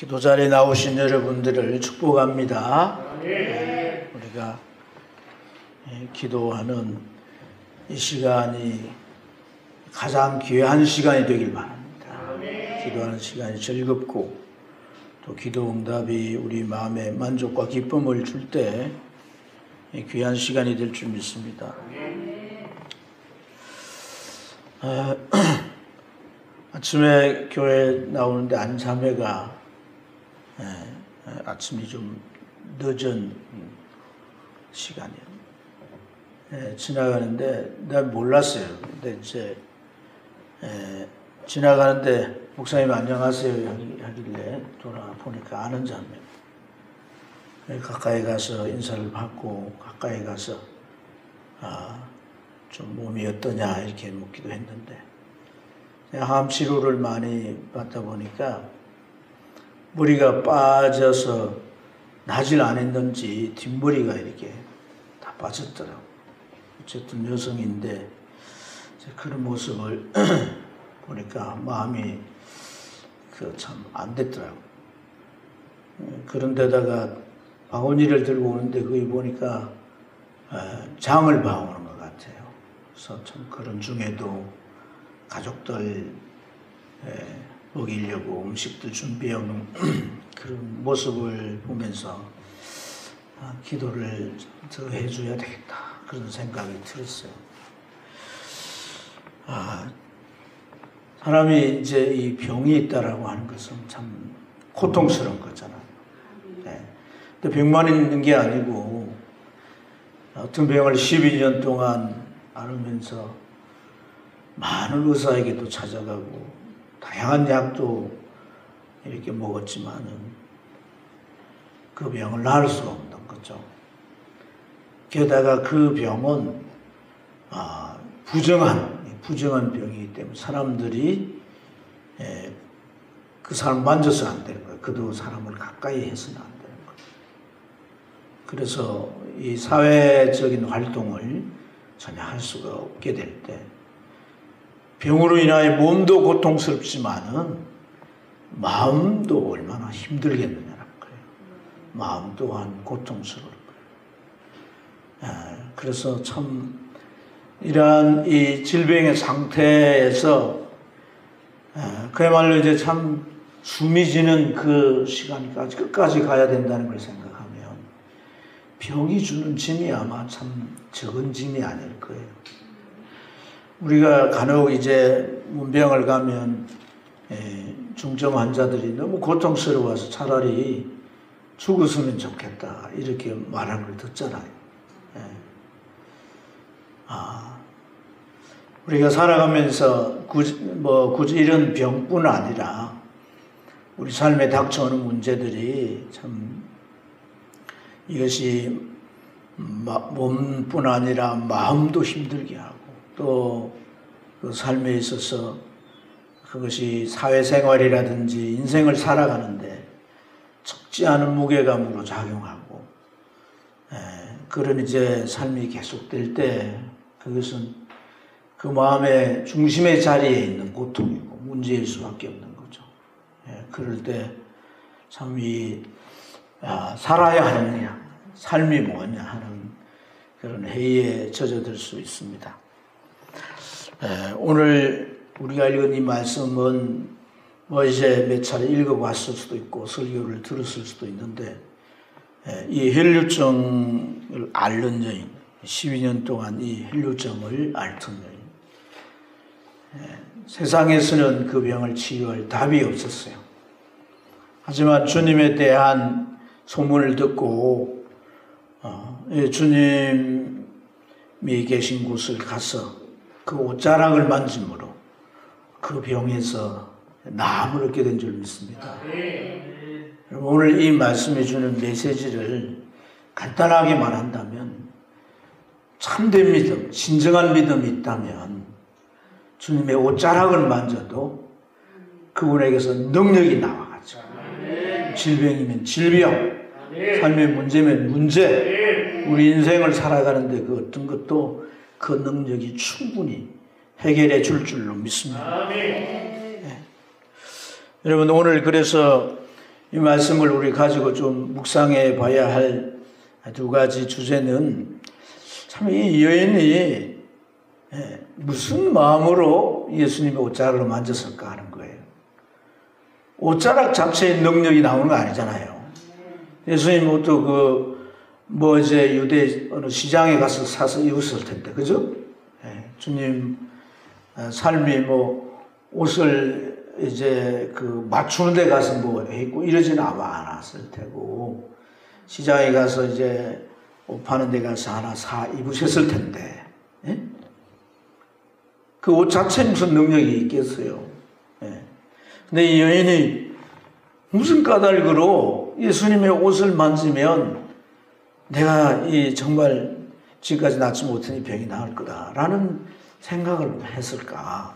기도 자리에 나오신 여러분들을 축복합니다. 우리가 기도하는 이 시간이 가장 귀한 시간이 되길 바랍니다. 기도하는 시간이 즐겁고 또 기도 응답이 우리 마음에 만족과 기쁨을 줄 때 귀한 시간이 될 줄 믿습니다. 아침에 교회 나오는데 안자매가 아침이 좀 늦은 시간이에요. 지나가는데 내가 몰랐어요. 근데 이제 지나가는데 목사님 안녕하세요 하길래 돌아보니까 아는 자매. 가까이 가서 인사를 받고 가까이 가서 좀 몸이 어떠냐 이렇게 묻기도 했는데 항암 치료를 많이 받다 보니까 머리가 빠져서 나질 않았는지 뒷머리가 이렇게 다 빠졌더라고. 어쨌든 여성인데 그런 모습을 보니까 마음이 참 안 됐더라고. 그런데다가 바구니를 들고 오는데 거기 보니까 장을 봐오는 것 같아요. 그래서 참 그런 중에도 가족들 먹이려고 음식도 준비해오는 그런 모습을 보면서 기도를 더 해줘야 되겠다 그런 생각이 들었어요. 사람이 이제 이 병이 있다라고 하는 것은 참 고통스러운 거잖아요. 근데 병만 있는 게 아니고 어떤 병을 12년 동안 앓으면서 많은 의사에게도 찾아가고 다양한 약도 이렇게 먹었지만은 그 병을 나을 수가 없는 거죠. 게다가 그 병은 부정한 병이기 때문에 사람들이 그 사람 만져서 안 되는 거예요. 그도 사람을 가까이 해서는 안 되는 거예요. 그래서 이 사회적인 활동을 전혀 할 수가 없게 될 때 병으로 인하여 몸도 고통스럽지만은 마음도 얼마나 힘들겠느냐는 거예요. 마음 또한 고통스러울 거예요. 그래서 참 이러한 이 질병의 상태에서 그야말로 이제 참 숨이 지는 그 시간까지 끝까지 가야 된다는 걸 생각하면 병이 주는 짐이 아마 참 적은 짐이 아닐 거예요. 우리가 간혹 이제 문병을 가면 중증 환자들이 너무 고통스러워서 차라리 죽었으면 좋겠다 이렇게 말하는 걸 듣잖아요. 우리가 살아가면서 굳이 이런 병뿐 아니라 우리 삶에 닥쳐오는 문제들이 참 이것이 몸뿐 아니라 마음도 힘들게 하고 또 그 삶에 있어서 그것이 사회생활이라든지 인생을 살아가는데 적지 않은 무게감으로 작용하고 그런 이제 삶이 계속될 때 그것은 그 마음의 중심의 자리에 있는 고통이고 문제일 수밖에 없는 거죠. 그럴 때 참 살아야 하느냐 삶이 뭐냐 하는 그런 회의에 젖어들 수 있습니다. 오늘 우리가 읽은 이 말씀은 이제 몇 차례 읽어봤을 수도 있고 설교를 들었을 수도 있는데 이 혈류증을 앓는 여인 12년 동안 이 혈류증을 앓던 여인 세상에서는 그 병을 치유할 답이 없었어요. 하지만 주님에 대한 소문을 듣고 주님이 계신 곳을 가서 그 옷자락을 만짐으로 그 병에서 나음을 얻게 된 줄 믿습니다. 오늘 이 말씀이 주는 메시지를 간단하게 말한다면 참된 믿음, 진정한 믿음이 있다면 주님의 옷자락을 만져도 그분에게서 능력이 나와가지고 질병이면 질병, 삶의 문제면 문제, 우리 인생을 살아가는데 그 어떤 것도 그 능력이 충분히 해결해 줄 줄로 믿습니다. 여러분 오늘 그래서 이 말씀을 우리 가지고 좀 묵상해 봐야 할 두 가지 주제는 참 이 여인이 무슨 마음으로 예수님의 옷자락을 만졌을까 하는 거예요. 옷자락 자체의 능력이 나오는 거 아니잖아요. 예수님 옷도 이제 유대 어느 시장에 가서 사서 입었을 텐데, 그죠? 주님 삶이 옷을 이제 맞추는 데 가서 했고 이러지는 아마 않았을 테고, 시장에 가서 이제 옷 파는 데 가서 하나 사 입으셨을 텐데, 그 옷 자체에 무슨 능력이 있겠어요. 근데 이 여인이 무슨 까닭으로 예수님의 옷을 만지면 내가 정말 지금까지 낫지 못한 이 병이 나을 거다라는 생각을 했을까?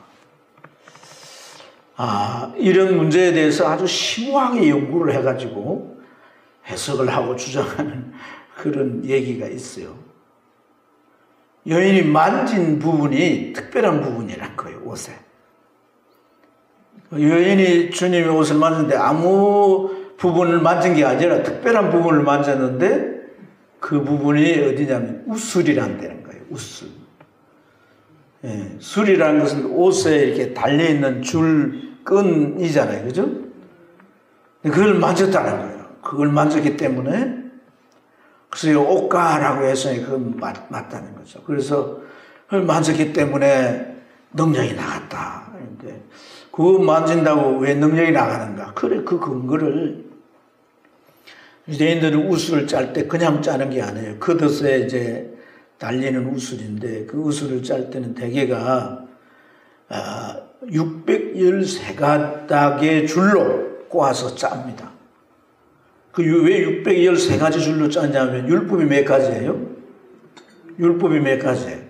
이런 문제에 대해서 아주 심오하게 연구를 해가지고 해석을 하고 주장하는 그런 얘기가 있어요. 여인이 만진 부분이 특별한 부분이란 거예요, 옷에. 여인이 주님의 옷을 만졌는데 아무 부분을 만진 게 아니라 특별한 부분을 만졌는데 그 부분이 어디냐면 우슬이란 데는 거예요, 우슬. 술이라는 것은 옷에 이렇게 달려있는 줄끈이잖아요, 그죠? 그걸 만졌다는 거예요. 그걸 만졌기 때문에, 그래서 옷가라고 해서 그건 맞다는 거죠. 그래서 그걸 만졌기 때문에 능력이 나갔다. 그런데 그거 만진다고 왜 능력이 나가는가? 그래, 그 근거를 유대인들은 우슬을 짤 때 그냥 짜는 게 아니에요. 겉옷에 이제 달리는 우슬인데 그 우슬을 짤 때는 대개가 613가닥의 줄로 꼬아서 짭니다. 왜 613가지 줄로 짰냐면 율법이 몇 가지예요? 율법이 몇 가지예요?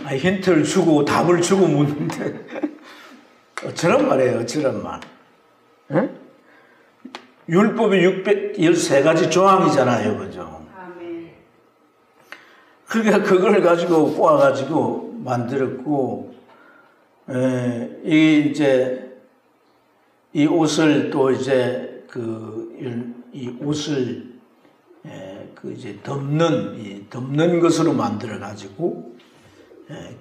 힌트를 주고 답을 주고 묻는데 어쩌란 말이에요, 어쩌란 말. 율법이 613가지 조항이잖아요, 그죠? 그러니까 그걸 가지고 꼬아가지고 만들었고, 이 옷을 또 이제 이 옷을 이제 덮는 것으로 만들어가지고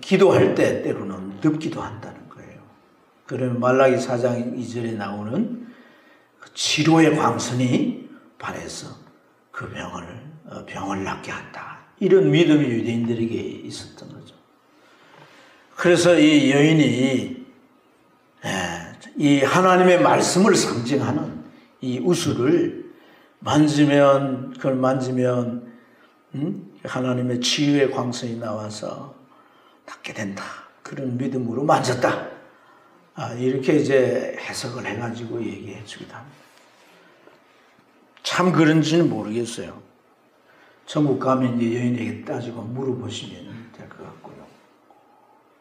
기도할 때 때로는 덮기도 한다는 거예요. 그러면 말라기 4장 2절에 나오는 치료의 광선이 발에서 그 병을 낫게 한다. 이런 믿음이 유대인들에게 있었던 거죠. 그래서 이 여인이 이 하나님의 말씀을 상징하는 이 우슬을 그걸 만지면 하나님의 치유의 광선이 나와서 낫게 된다. 그런 믿음으로 만졌다. 이렇게 이제 해석을 해가지고 얘기해 주기도 합니다. 참 그런지는 모르겠어요. 천국 가면 이제 여인에게 따지고 물어보시면 될 것 같고요.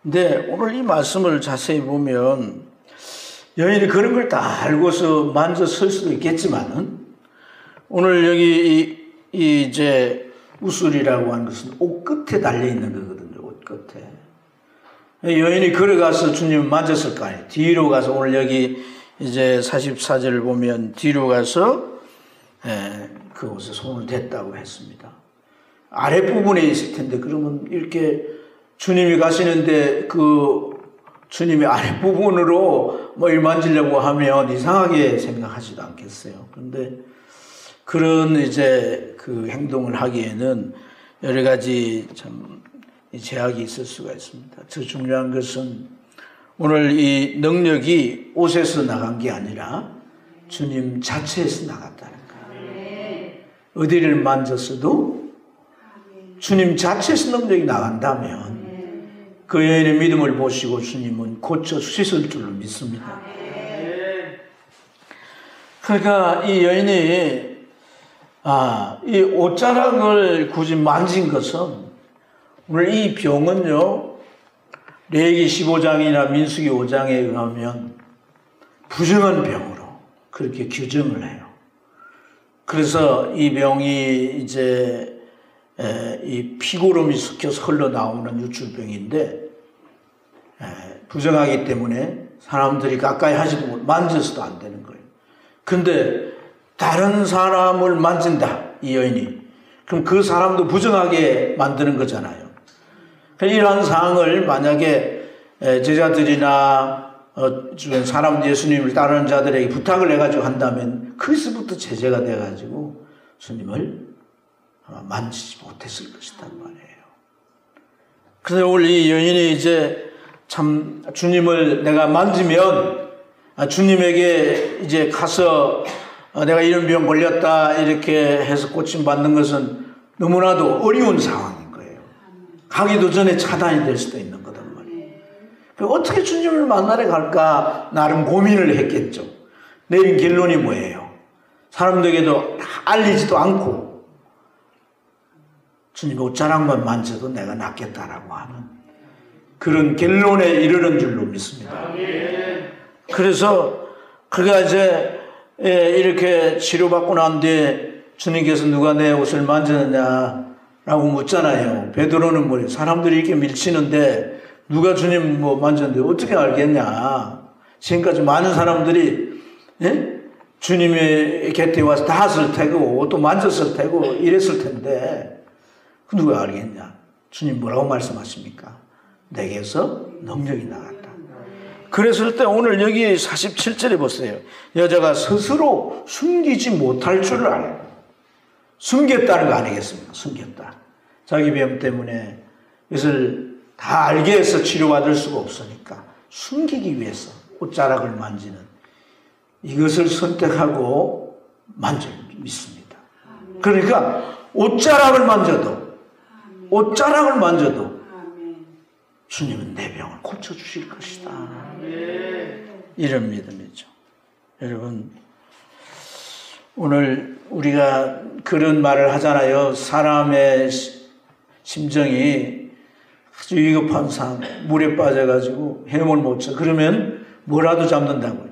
근데 오늘 이 말씀을 자세히 보면 여인이 그런 걸 다 알고서 만져 설 수도 있겠지만은 오늘 여기 이제 우슬이라고 하는 것은 옷 끝에 달려 있는 거거든요. 옷 끝에. 여인이 걸어가서 주님 만졌을 거 아니에요. 뒤로 가서 오늘 여기 이제 44절을 보면 뒤로 가서 그 옷에 손을 댔다고 했습니다. 아랫부분에 있을 텐데 그러면 이렇게 주님이 가시는데 그 주님의 아랫부분으로 뭘 만지려고 하면 이상하게 생각하지도 않겠어요. 그런데 그런 이제 그 행동을 하기에는 여러 가지 참 제약이 있을 수가 있습니다. 더 중요한 것은 오늘 이 능력이 옷에서 나간 게 아니라 주님 자체에서 나갔다는 거예요. 어디를 만졌어도 주님 자체에서 능력이 나간다면 그 여인의 믿음을 보시고 주님은 고쳐 주실 줄로 믿습니다. 그러니까 이 여인이 이 옷자락을 굳이 만진 것은 오늘 이 병은요, 레위기 15장이나 민수기 5장에 의하면 부정한 병으로 그렇게 규정을 해요. 그래서 이 병이 이제 이 피고름이 섞여서 흘러나오는 유출병인데 부정하기 때문에 사람들이 가까이 하지도 못하고 만져서도 안 되는 거예요. 근데 다른 사람을 만진다, 이 여인이. 그럼 그 사람도 부정하게 만드는 거잖아요. 이러한 상황을 만약에 제자들이나 주변 사람 예수님을 따르는 자들에게 부탁을 해가지고 한다면 거기서부터 제재가 돼가지고 주님을 아마 만지지 못했을 것이란 말이에요. 그래서 오늘 이 여인이 이제 참 주님을 내가 만지면 주님에게 이제 가서 내가 이런 병 걸렸다 이렇게 해서 고침받는 것은 너무나도 어려운 상황인 거예요. 가기도 전에 차단이 될 수도 있는 거단 말이에요. 어떻게 주님을 만나러 갈까 나름 고민을 했겠죠. 내린 결론이 뭐예요? 사람들에게도 알리지도 않고 주님 옷자락만 만져도 내가 낫겠다라고 하는 그런 결론에 이르는 줄로 믿습니다. 그래서 그가 이제 이렇게 치료받고 난 뒤에 주님께서 누가 내 옷을 만졌느냐라고 묻잖아요. 베드로는 뭐예요? 사람들이 이렇게 밀치는데 누가 주님 뭐 만졌는데 어떻게 알겠냐. 지금까지 많은 사람들이 주님의 곁에 와서 닿았을 테고 또 만졌을 테고 이랬을 텐데 누가 알겠냐. 주님 뭐라고 말씀하십니까? 내게서 능력이 나갔다. 그랬을 때 오늘 여기 47절에 보세요. 여자가 스스로 숨기지 못할 줄을 알아요. 숨겼다는 거 아니겠습니까? 숨겼다. 자기 병 때문에 이것을 다 알게 해서 치료받을 수가 없으니까 숨기기 위해서 옷자락을 만지는 이것을 선택하고 믿습니다. 그러니까 옷자락을 만져도 주님은 내 병을 고쳐주실 것이다. 이런 믿음이죠. 여러분, 오늘 우리가 그런 말을 하잖아요. 사람의 심정이 아주 위급한 상황, 물에 빠져가지고 헤엄을 못 쳐. 그러면 뭐라도 잡는다고요.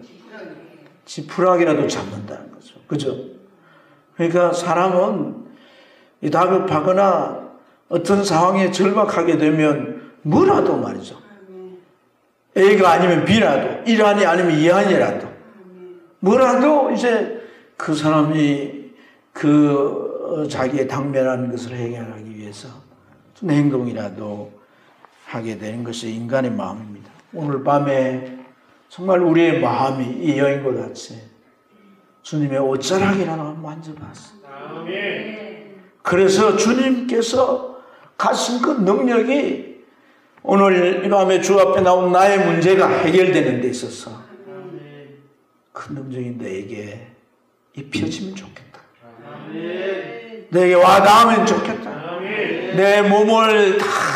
지푸라기라도 잡는다는 거죠. 그죠? 그러니까 사람은 이 다급하거나 어떤 상황에 절박하게 되면 뭐라도 말이죠. A가 아니면 B라도, 1안이 아니면 2안이라도 뭐라도 이제 그 사람이 자기의 당면한 것을 해결하기 위해서 어떤 행동이라도 하게 되는 것이 인간의 마음입니다. 오늘 밤에 정말 우리의 마음이 이 여인과 같이 주님의 옷자락이라도 한번 만져봤어요. 그래서 주님께서 가신 그 능력이 오늘 이 밤에 주 앞에 나온 나의 문제가 해결되는 데 있어서 그 능력이 내게 입혀지면 좋겠다. 내게 와닿으면 좋겠다. 내 몸을 다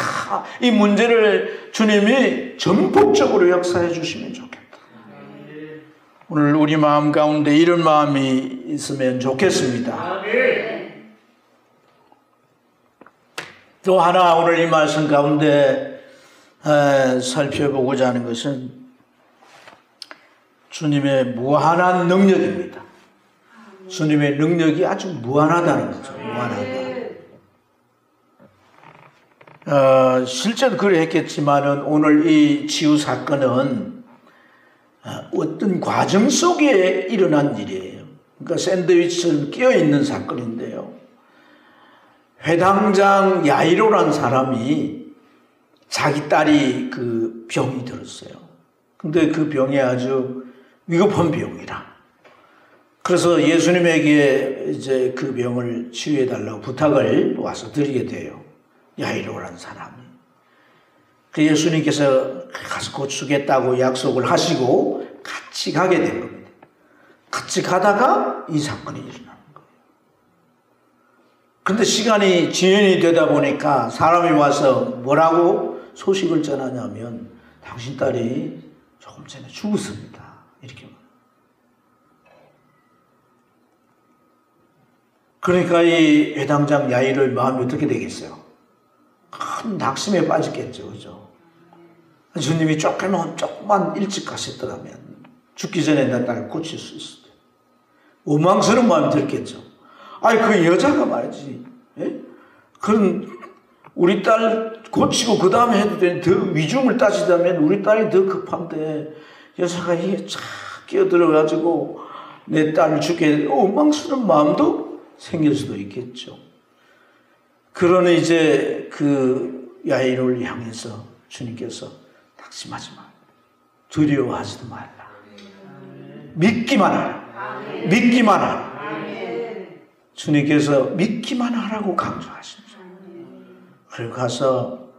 이 문제를 주님이 전폭적으로 역사해 주시면 좋겠다. 오늘 우리 마음 가운데 이런 마음이 있으면 좋겠습니다. 또 하나 오늘 이 말씀 가운데 살펴보고자 하는 것은 주님의 무한한 능력입니다. 주님의 능력이 아주 무한하다는 거죠. 무한하다. 실제로 그래 했겠지만은 오늘 이 치유 사건은 어떤 과정 속에 일어난 일이에요. 그러니까 샌드위치처럼 끼어 있는 사건인데요. 회당장 야이로라는 사람이 자기 딸이 그 병이 들었어요. 근데 그 병이 아주 위급한 병이라. 그래서 예수님에게 이제 그 병을 치유해 달라고 부탁을 와서 드리게 돼요. 야이로라는 사람이. 그 예수님께서 가서 고치겠다고 약속을 하시고 같이 가게 된 겁니다. 같이 가다가 이 사건이 일어나는 거예요. 근데 시간이 지연이 되다 보니까 사람이 와서 뭐라고 소식을 전하냐면 당신 딸이 조금 전에 죽었습니다. 이렇게. 그러니까 이 회당장 야이로의 마음이 어떻게 되겠어요? 큰 낙심에 빠졌겠죠. 그죠? 주님이 조금만 일찍 가셨더라면 죽기 전에 내 딸을 고칠 수 있을 때 원망스러운 마음이 들겠죠. 아니 그 여자가 말이지. 그런 우리 딸 고치고 그 다음에 해도 되는 더 위중을 따지자면 우리 딸이 더 급한데 여자가 이게 착 끼어들어가지고 내 딸을 죽게 원망스러운 마음도 생길 수도 있겠죠. 그러나 이제 그 야이로를 향해서 주님께서 낙심하지 마. 두려워하지도 말라. 믿기만 하라. 믿기만 하라. 주님께서 믿기만 하라고 강조하십니다. 그리고 가서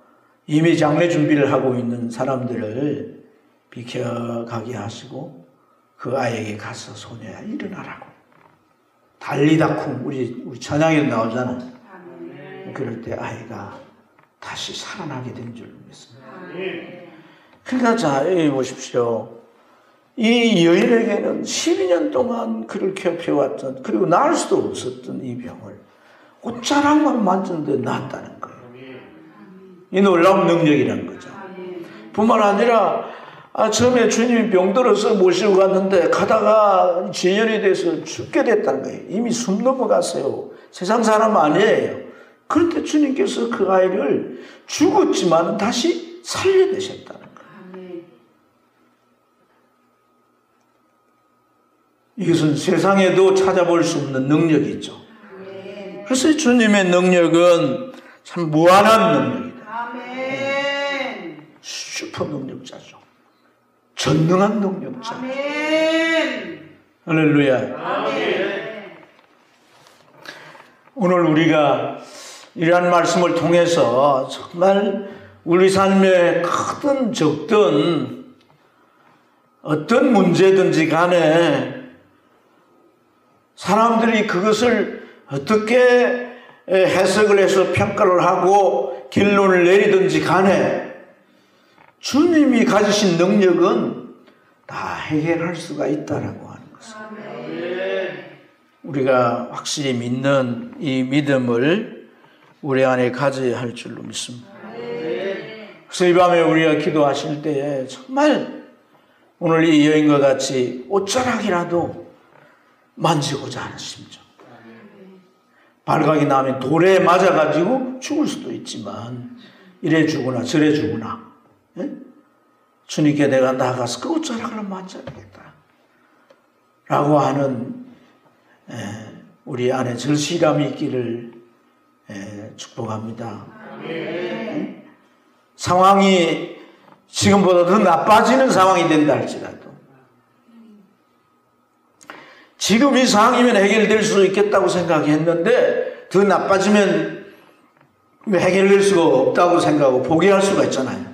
이미 장례 준비를 하고 있는 사람들을 비켜가게 하시고 그 아이에게 가서 소녀야 일어나라고. 달리다쿵 우리 찬양에도 나오잖아. 그럴 때 아이가 다시 살아나게 된 줄 믿습니다. 그러니까 자, 여기 보십시오. 이 여인에게는 12년 동안 그를 괴롭혀왔던, 그리고 나을 수도 없었던 이 병을 옷자락만 만졌는데 낫다는 거예요. 이 놀라운 능력이라는 거죠. 뿐만 아니라 처음에 주님이 병들어서 모시고 갔는데 가다가 진열이 돼서 죽게 됐다는 거예요. 이미 숨 넘어갔어요. 세상 사람 아니에요. 그런데 주님께서 그 아이를 죽었지만 다시 살려내셨다는 거예요. 이것은 세상에도 찾아볼 수 없는 능력이죠. 그래서 주님의 능력은 참 무한한 능력이다. 슈퍼 능력자죠. 전능한 능력자. 할렐루야. 오늘 우리가 이러한 말씀을 통해서 정말 우리 삶에 크든 적든 어떤 문제든지 간에 사람들이 그것을 어떻게 해석을 해서 평가를 하고 결론을 내리든지 간에 주님이 가지신 능력은 다 해결할 수가 있다라고 하는 것입니다. 우리가 확실히 믿는 이 믿음을 우리 안에 가져야 할 줄로 믿습니다. 그래서 이 밤에 우리가 기도하실 때에 정말 오늘 이 여인과 같이 옷자락이라도 만지고자 하는 심정. 발각이 나면 돌에 맞아가지고 죽을 수도 있지만 이래 죽으나 저래 죽으나 주님께 내가 나가서 그 옷자락을 만져야 되겠다 라고 하는 우리 안에 절실함이 있기를 축복합니다. 상황이 지금보다 더 나빠지는 상황이 된다 할지라도 지금 이 상황이면 해결될 수 있겠다고 생각했는데 더 나빠지면 해결될 수가 없다고 생각하고 포기할 수가 있잖아요.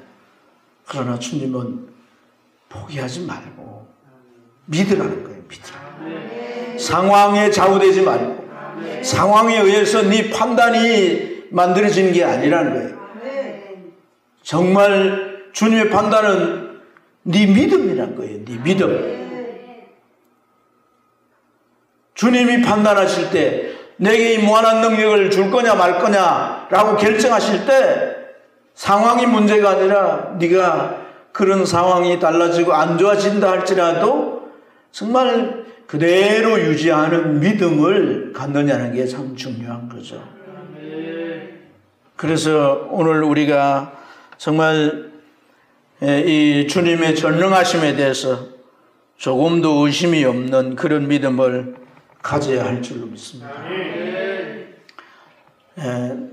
그러나 주님은 포기하지 말고 믿으라는 거예요. 믿으라. 상황에 좌우되지 말고 상황에 의해서 네 판단이 만들어지는 게 아니라는 거예요. 정말 주님의 판단은 네 믿음이란 거예요. 네 믿음. 주님이 판단하실 때 내게 이 무한한 능력을 줄 거냐 말 거냐라고 결정하실 때 상황이 문제가 아니라 네가 그런 상황이 달라지고 안 좋아진다 할지라도 정말 그대로 유지하는 믿음을 갖느냐는 게 참 중요한 거죠. 그래서 오늘 우리가 정말 이 주님의 전능하심에 대해서 조금도 의심이 없는 그런 믿음을 가져야 할 줄로 믿습니다.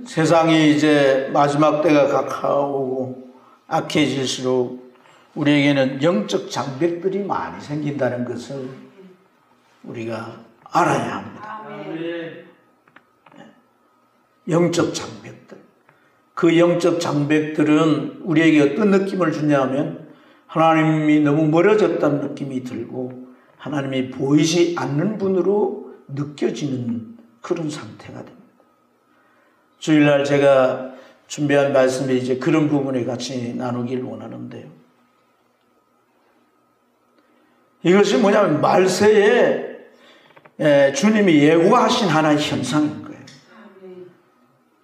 세상이 이제 마지막 때가 가까우고 악해질수록 우리에게는 영적 장벽들이 많이 생긴다는 것을 우리가 알아야 합니다. 영적 장벽들. 그 영적 장벽들은 우리에게 어떤 느낌을 주냐면 하나님이 너무 멀어졌다는 느낌이 들고 하나님이 보이지 않는 분으로 느껴지는 그런 상태가 됩니다. 주일날 제가 준비한 말씀이 이제 그런 부분에 같이 나누길 원하는데요. 이것이 뭐냐면 말세에 주님이 예고하신 하나의 현상인 거예요.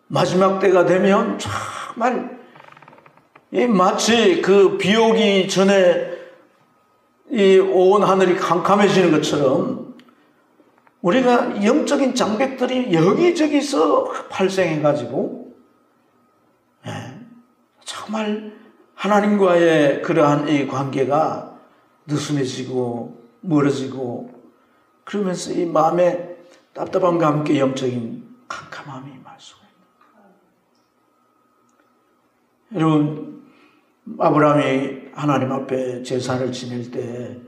마지막 때가 되면 정말 마치 그 비 오기 전에 이 온 하늘이 캄캄해지는 것처럼 우리가 영적인 장벽들이 여기저기서 발생해가지고 정말 하나님과의 그러한 이 관계가 느슨해지고 멀어지고 그러면서 이 마음에 답답함과 함께 영적인 캄캄함이 임할 수가 있다. 여러분, 아브라함이 하나님 앞에 제사를 지낼 때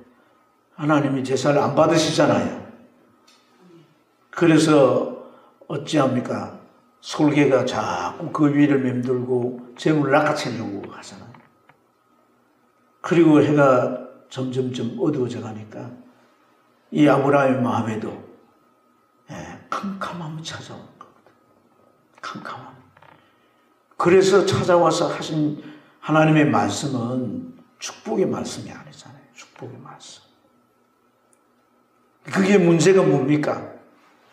하나님이 제사를 안 받으시잖아요. 그래서 어찌합니까? 솔개가 자꾸 그 위를 맴돌고 재물을 낚아채려고 하잖아요. 그리고 해가 점점점 어두워져 가니까 이 아브라함의 마음에도 캄캄함이 찾아오는 거거든. 캄캄함. 그래서 찾아와서 하신 하나님의 말씀은 축복의 말씀이 아니잖아요. 축복의 말씀. 그게 문제가 뭡니까?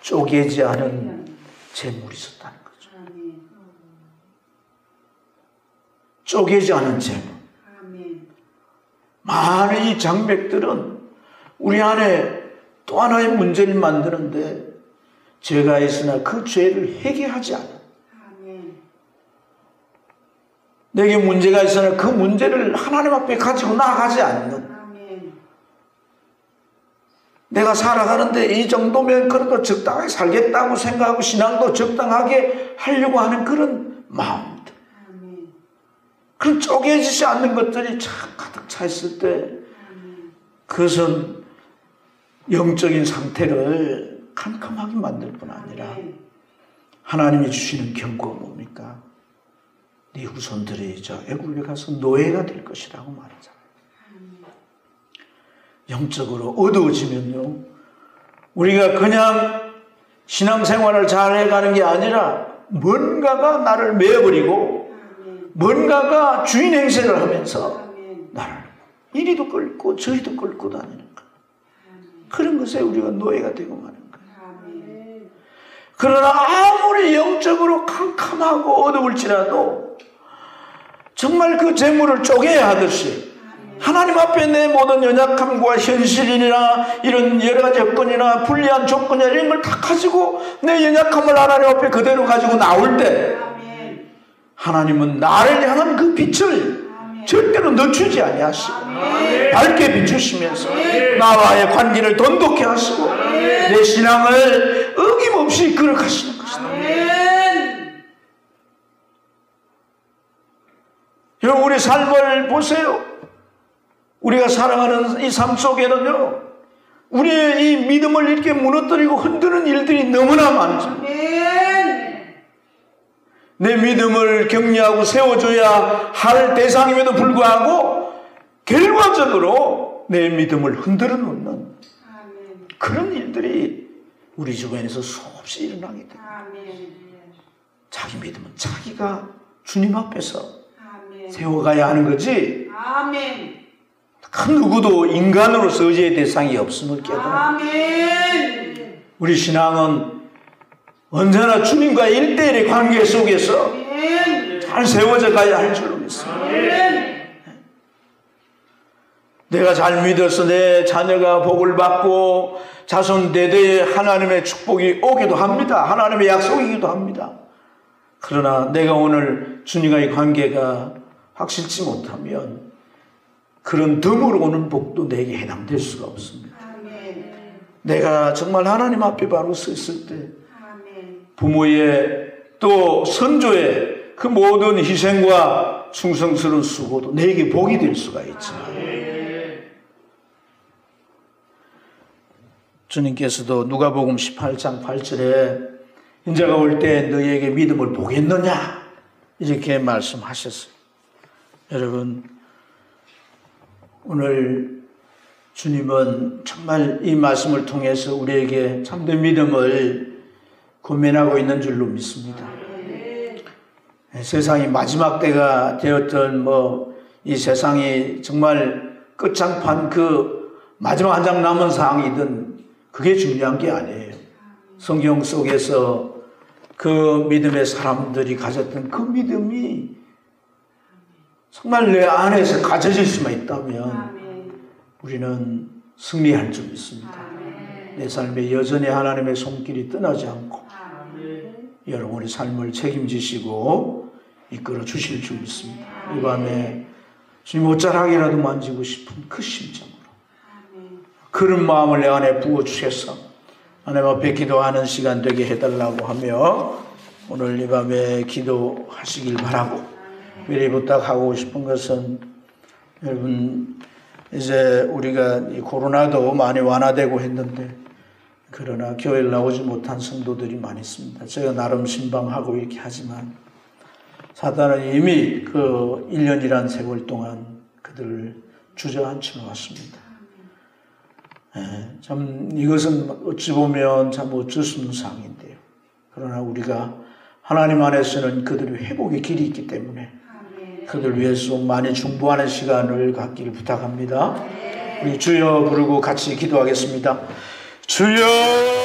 쪼개지 않은 재물이 있었다는 거죠. 쪼개지 않은 재물. 많은 이 장맥들은 우리 안에 또 하나의 문제를 만드는데 죄가 있으나 그 죄를 해결하지 않아. 내게 문제가 있으나 그 문제를 하나님 앞에 가지고 나아가지 않는. 내가 살아가는데 이 정도면 그래도 적당하게 살겠다고 생각하고 신앙도 적당하게 하려고 하는 그런 마음들. 그런 쪼개지지 않는 것들이 참 가득 차 있을 때 그것은 영적인 상태를 캄캄하게 만들 뿐 아니라 하나님이 주시는 경고가 뭡니까? 네 후손들이 저 애굽에 가서 노예가 될 것이라고 말하잖아요. 영적으로 어두워지면요, 우리가 그냥 신앙생활을 잘 해가는 게 아니라 뭔가가 나를 메어버리고 뭔가가 주인 행세를 하면서 나를 이리도 끌고 저리도 끌고 다니는 것. 그런 것에 우리가 노예가 되고 마는 거예요. 그러나 아무리 영적으로 캄캄하고 어두울지라도 정말 그 재물을 쪼개야 하듯이 하나님 앞에 내 모든 연약함과 현실이나 이런 여러 가지 여건이나 불리한 조건이나 이런 걸 다 가지고 내 연약함을 하나님 앞에 그대로 가지고 나올 때 하나님은 나를 향한 그 빛을 절대로 늦추지 아니하시고 밝게 비추시면서 나와의 관계를 돈독히 하시고 내 신앙을 어김없이 거룩하시는 것입니다. 여러분, 우리 삶을 보세요. 우리가 살아가는 이 삶 속에는요, 우리의 이 믿음을 이렇게 무너뜨리고 흔드는 일들이 너무나 많죠. 내 믿음을 격려하고 세워줘야 할 대상임에도 불구하고 결과적으로 내 믿음을 흔들어 놓는 그런 일들이 우리 주변에서 수없이 일어나게 됩니다. 자기 믿음은 자기가 주님 앞에서 세워가야 하는 거지. 그 누구도 인간으로서 의지의 대상이 없음을 깨달아. 우리 신앙은 언제나 주님과 1대1의 관계 속에서 잘 세워져 가야 할 줄로 믿습니다. 내가 잘 믿어서 내 자녀가 복을 받고 자손 대대에 하나님의 축복이 오기도 합니다. 하나님의 약속이기도 합니다. 그러나 내가 오늘 주님과의 관계가 확실치 못하면 그런 덤으로 오는 복도 내게 해당될 수가 없습니다. 내가 정말 하나님 앞에 바로 섰을 때 부모의 또 선조의 그 모든 희생과 충성스러운 수고도 내게 복이 될 수가 있죠. 주님께서도 누가복음 18장 8절에 인자가 올 때 너희에게 믿음을 보겠느냐 이렇게 말씀하셨어요. 여러분, 오늘 주님은 정말 이 말씀을 통해서 우리에게 참된 믿음을 권면하고 있는 줄로 믿습니다. 세상이 마지막 때가 되었던 이 세상이 정말 끝장판 그 마지막 한 장 남은 상황이든 그게 중요한 게 아니에요. 성경 속에서 그 믿음의 사람들이 가졌던 그 믿음이 정말 내 안에서 가져질 수만 있다면 우리는 승리할 줄 믿습니다. 내 삶에 여전히 하나님의 손길이 떠나지 않고 여러분의 삶을 책임지시고 이끌어 주실 줄 믿습니다. 이 밤에 주님 옷자락이라도 만지고 싶은 그 심정으로 그런 마음을 내 안에 부어주셔서 하나님 앞에 기도하는 시간 되게 해달라고 하며 오늘 이 밤에 기도하시길 바라고, 미리 부탁하고 싶은 것은, 여러분 이제 우리가 이 코로나도 많이 완화되고 했는데 그러나 교회를 나오지 못한 성도들이 많이 있습니다. 제가 나름 신방하고 이렇게 하지만 사단은 이미 그 1년이란 세월 동안 그들을 주저앉혀 왔습니다. 참 이것은 어찌 보면 참 어쩔 수 없는 상황인데요. 그러나 우리가 하나님 안에서는 그들의 회복의 길이 있기 때문에 그들 위해서 많이 중보하는 시간을 갖기를 부탁합니다. 우리 주여 부르고 같이 기도하겠습니다. 주여!